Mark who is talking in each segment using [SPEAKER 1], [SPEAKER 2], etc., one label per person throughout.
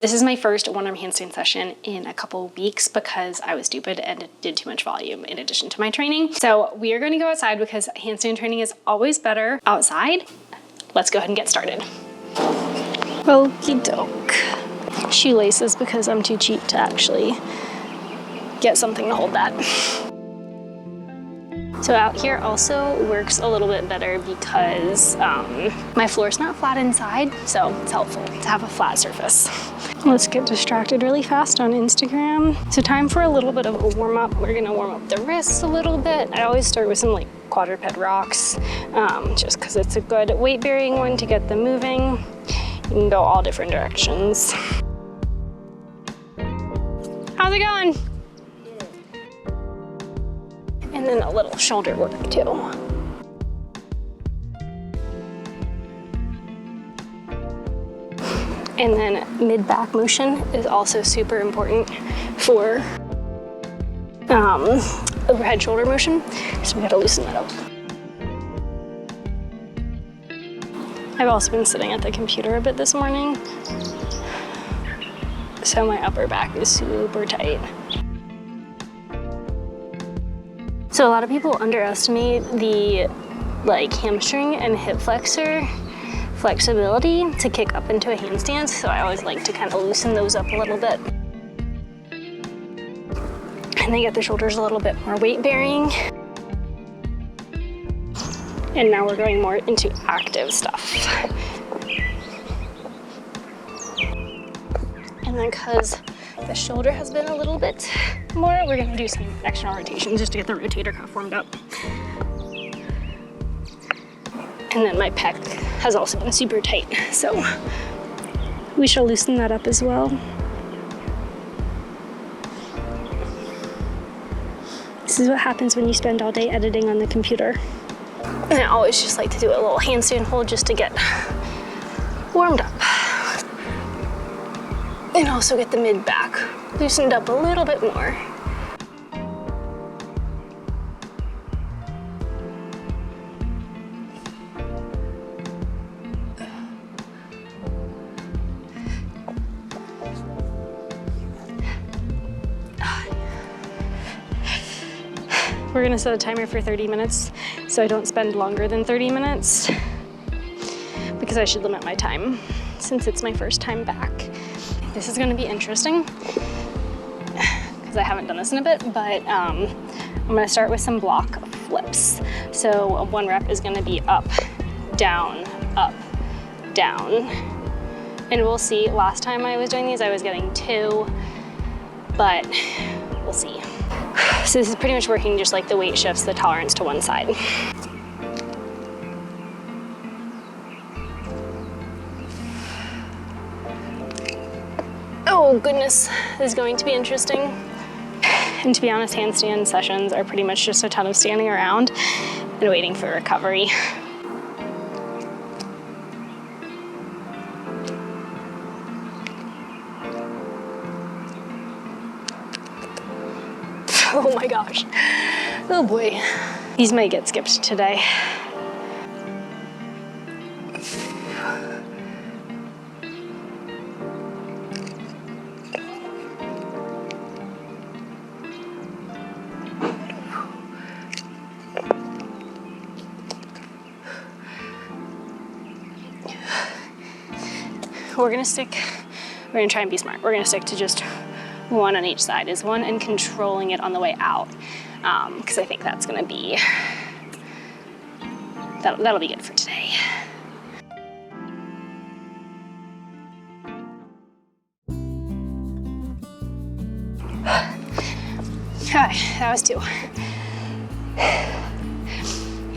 [SPEAKER 1] This is my first one arm handstand session in a couple weeks because I was stupid and did too much volume in addition to my training. So we are going to go outside because handstand training is always better outside. Let's go ahead and get started. Okie doke. Shoelaces because I'm too cheap to actually get something to hold that. So out here also works a little bit better because my floor's not flat inside, so it's helpful to have a flat surface. Let's get distracted really fast on Instagram. So time for a little bit of a warm up. We're gonna warm up the wrists a little bit. I always start with some like quadruped rocks, just because it's a good weight bearing one to get them moving. You can go all different directions. How's it going? And then a little shoulder work too. And then mid-back motion is also super important for overhead shoulder motion, so we gotta loosen that up. I've also been sitting at the computer a bit this morning, so my upper back is super tight. So a lot of people underestimate the hamstring and hip flexor flexibility to kick up into a handstand, so I always like to kind of loosen those up a little bit. And then get the shoulders a little bit more weight bearing. And now we're going more into active stuff. And then because the shoulder has been a little bit more, we're gonna do some external rotations just to get the rotator cuff warmed up. And then my pec has also been super tight, so we shall loosen that up as well. This is what happens when you spend all day editing on the computer. And I always just like to do a little handstand hold just to get warmed up. And also get the mid-back loosened up a little bit more. We're gonna set a timer for 30 minutes so I don't spend longer than 30 minutes because I should limit my time since it's my first time back. This is gonna be interesting because I haven't done this in a bit, but I'm gonna start with some block flips. So one rep is gonna be up, down, and we'll see. Last time I was doing these, I was getting 2, but we'll see. So this is pretty much working just like the weight shifts the tolerance to one side. Oh goodness, this is going to be interesting. And to be honest, handstand sessions are pretty much just a ton of standing around and waiting for recovery. Oh my gosh. Oh boy. These might get skipped today. We're gonna try and be smart. We're gonna stick to just one on each side is one and controlling it on the way out. Because I think that's gonna be, that'll be good for today. Okay, that was 2.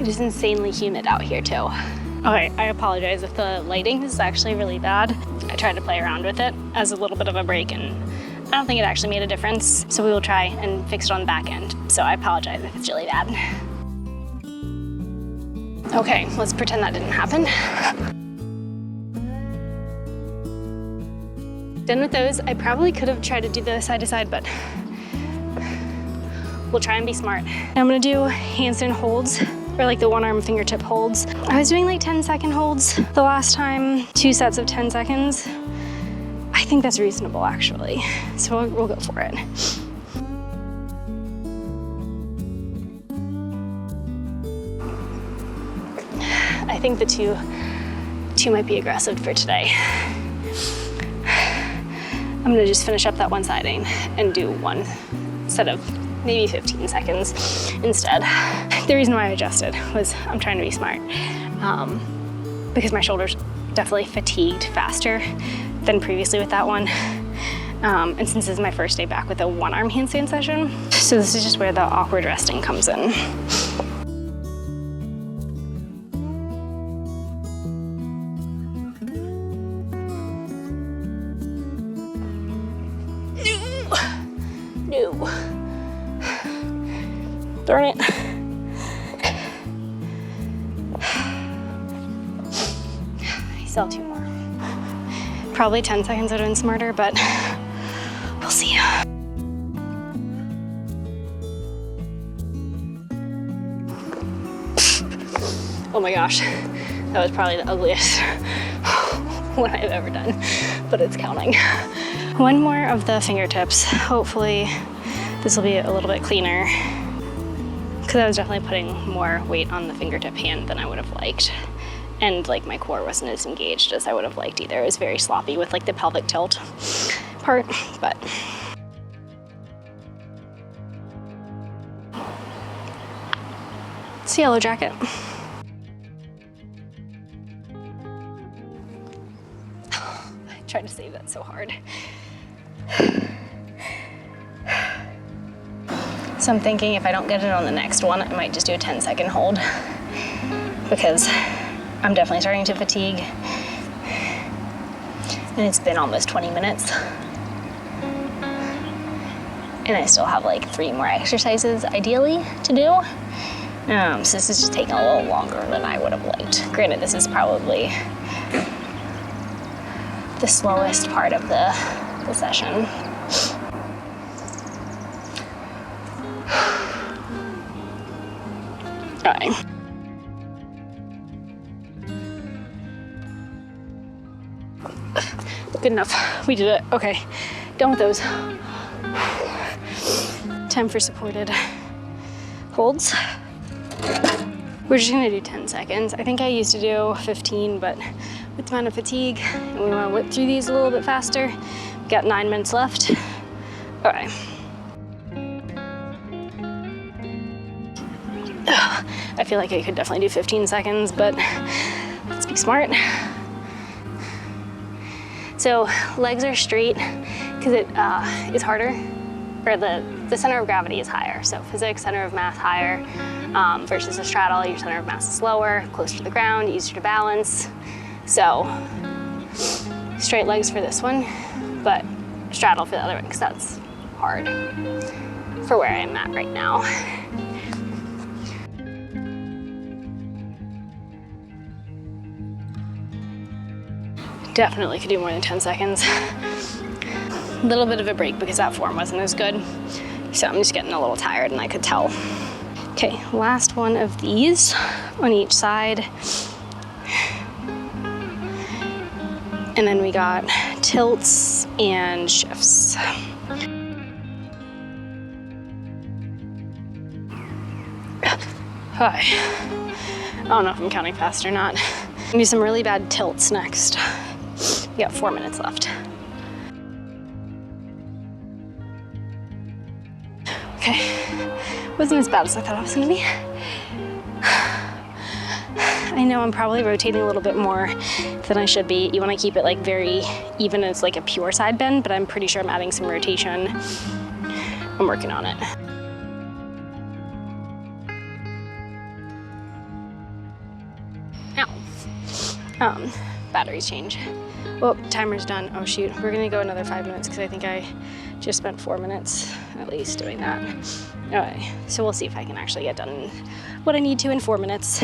[SPEAKER 1] It is insanely humid out here too. Okay, I apologize if the lighting is actually really bad. I tried to play around with it as a little bit of a break and I don't think it actually made a difference. So we will try and fix it on the back end. So I apologize if it's really bad. Okay, let's pretend that didn't happen. Done with those. I probably could have tried to do the side to side, but we'll try and be smart. I'm gonna do handstand holds, or like the one arm fingertip holds. I was doing like 10-second holds the last time, 2 sets of 10 seconds. I think think that's reasonable actually. So we'll go for it. I think the two might be aggressive for today. I'm gonna just finish up that one siding and do one set of maybe 15 seconds instead. The reason why I adjusted was I'm trying to be smart because my shoulders definitely fatigued faster than previously with that one. And since this is my first day back with a one arm handstand session, so this is just where the awkward resting comes in. No. Darn it. I still have two more. Probably 10 seconds would have been smarter, but we'll see. Oh my gosh, that was probably the ugliest one I've ever done, but it's counting. One more of the fingertips. Hopefully this will be a little bit cleaner because I was definitely putting more weight on the fingertip hand than I would have liked. And like my core wasn't as engaged as I would have liked either. It was very sloppy with like the pelvic tilt part, but. It's a yellow jacket. I tried to save that so hard. So I'm thinking if I don't get it on the next one, I might just do a 10-second hold because I'm definitely starting to fatigue. And it's been almost 20 minutes. And I still have like 3 more exercises ideally to do. So this is just taking a little longer than I would have liked. Granted, this is probably the slowest part of the session. All right. Good enough. We did it. Okay, done with those. Time for supported holds. We're just gonna do 10 seconds. I think I used to do 15, but with the amount of fatigue, and we wanna whip through these a little bit faster. We've got 9 minutes left. All right. I feel like I could definitely do 15 seconds, but let's be smart. So legs are straight because it is harder, or the center of gravity is higher. So physics, center of mass higher versus a straddle, your center of mass is lower, closer to the ground, easier to balance. So straight legs for this one, but straddle for the other one because that's hard for where I'm at right now. Definitely could do more than 10 seconds. A little bit of a break because that form wasn't as good. So I'm just getting a little tired and I could tell. Okay, last one of these on each side. And then we got tilts and shifts. Hi. I don't know if I'm counting fast or not. I'm gonna do some really bad tilts next. We got 4 minutes left. Okay, wasn't as bad as I thought it was gonna be. I know I'm probably rotating a little bit more than I should be. You wanna keep it like very even as like a pure side bend, but I'm pretty sure I'm adding some rotation. I'm working on it. Ow. Batteries change. Well, timer's done. Oh shoot, we're gonna go another 5 minutes because I think I just spent 4 minutes at least doing that. All right, so we'll see if I can actually get done what I need to in 4 minutes.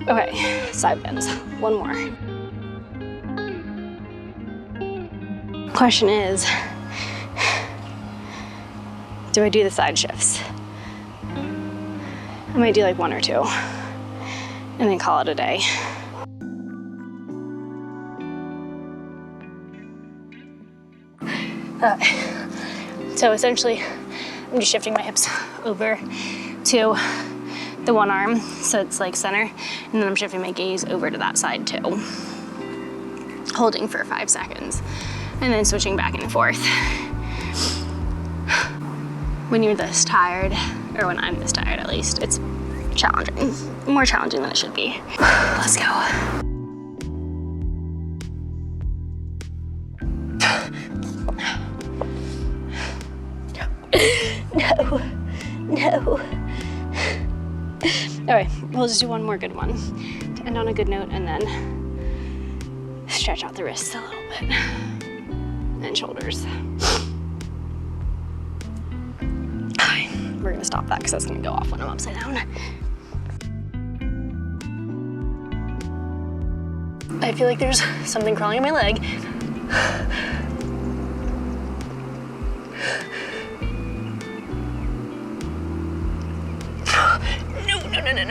[SPEAKER 1] Okay, side bends, one more. Question is, do I do the side shifts? I might do like 1 or 2 and then call it a day. So essentially, I'm just shifting my hips over to the one arm, so it's like center, and then I'm shifting my gaze over to that side too. Holding for 5 seconds, and then switching back and forth. When you're this tired, or when I'm this tired at least, it's challenging. More challenging than it should be. Let's go. No. All right, we'll just do one more good one to end on a good note, and then stretch out the wrists a little bit and shoulders. We're gonna stop that because that's gonna go off when I'm upside down. I feel like there's something crawling in my leg.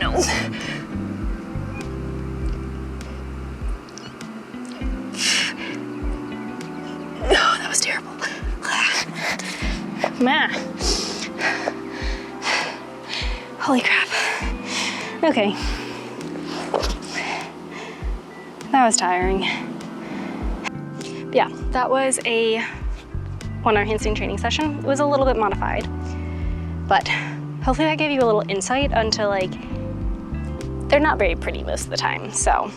[SPEAKER 1] No. Oh, that was terrible. Man. Holy crap. Okay. That was tiring. But yeah, that was a one arm handstand training session. It was a little bit modified, but hopefully that gave you a little insight onto, like, they're not very pretty most of the time, so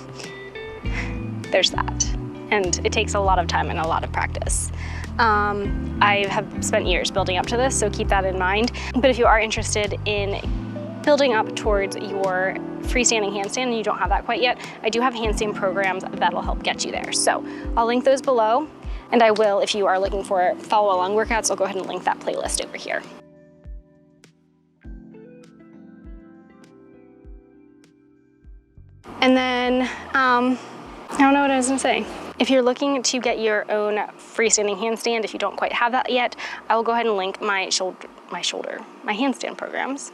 [SPEAKER 1] there's that. And it takes a lot of time and a lot of practice. I have spent years building up to this, so keep that in mind. But if you are interested in building up towards your freestanding handstand and you don't have that quite yet, I do have handstand programs that'll help get you there. So I'll link those below, and I will, if you are looking for follow along workouts, I'll go ahead and link that playlist over here. And then, I don't know what I was gonna say. If you're looking to get your own freestanding handstand, if you don't quite have that yet, I will go ahead and link my handstand programs